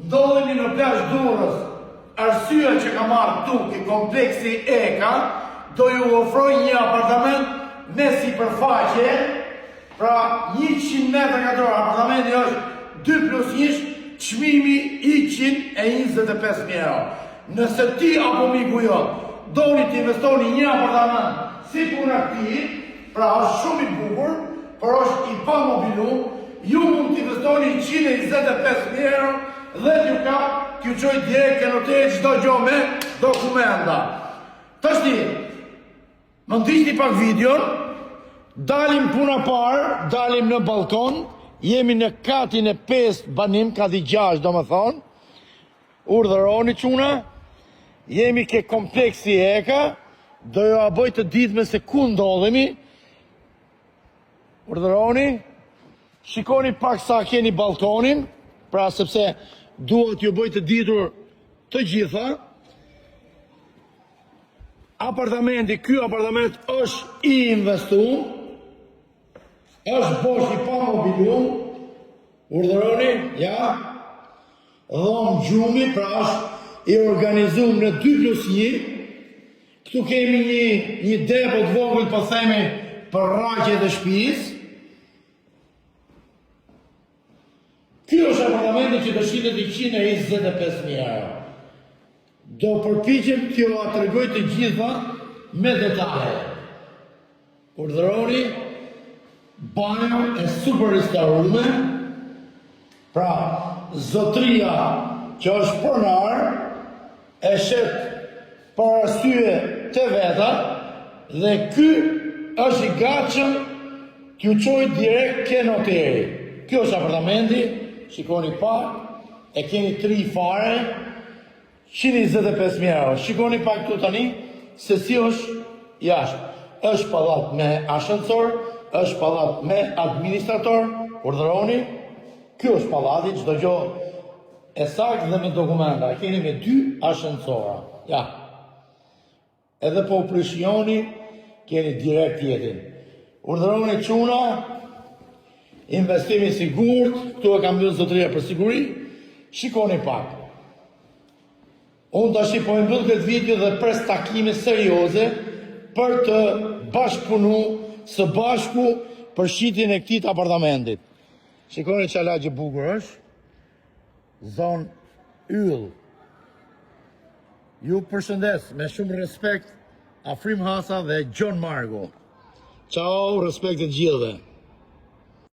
ndodhemi në plazh Durrës. Arsyeja që ka marrë Tuki, kompleksi Eka, do ju ofroj një apartament me sipërfaqe, pra 100 metra katror, apartamenti është 2+1, çmimi 125.000 euro. Nëse ti apo miku jot doni të investoni një apartament si punaktiv, pra është shumë i bukur, por është i pamobilu, ju mund të investoni 125.000 euro dhe t'ju qoj direkt ke noteri çdo gjë me dokumenta. Tashti, më ndiqni pak videon, dalim puna parë, dalim në balkon, jemi në katin e 5 banim, kati 6 do më thonë, urdhëroni quna, jemi ke kompleksi Eka, do jo a bëj të ditme se ku ndodhemi, urdhëroni, shikoni pak sa keni balkonin, pra sepse duhet ju bëj të ditur të gjitha. Apartamenti, ky apartament është i investuar, është bosh i pamobiluar, urdhëroni, ja, dhomë gjumi, pra është i organizuar në 2+1, këtu kemi një depo të vogël, po themi, për rraqe të shtëpisë. Ky është apartamenti që dëshitet 125.000 euro. Do përpiqem t'ju tregoj të gjitha me detaje. Urdhëroni, banjo e super restaurume, pra zotria që është pronar, e shet për arsye të veta, dhe ky është i gatshëm t'ju çojë direkt ke noteri. Kjo është apartamenti, shikoni pak, e keni 3 fare, 125.000 euro. Shikoni pak këtu tani, se si është jashtë. Është pallat me ascensor, është pallat me administrator, urdhëroni, ky është pallati, çdo gjë e saktë dhe me dokumenta. Keni me 2 ascensora. Ja. Edhe po prishjoni, keni direkt jetin. Urdhëroni çuna, investimi sigurt, këtu e kam mbyllë zotëria për siguri, shikoni pak. Unë tash po e mbyll këtë video dhe pres takime serioze për të bashkëpunu së bashku për shitjen e këtij apartamentit. Shikoni çfarë lagje bukur është. Zonë yll. Ju përshëndes me shumë respekt Afrim Hasa dhe John Margo. Ciao, respekt të gjithëve.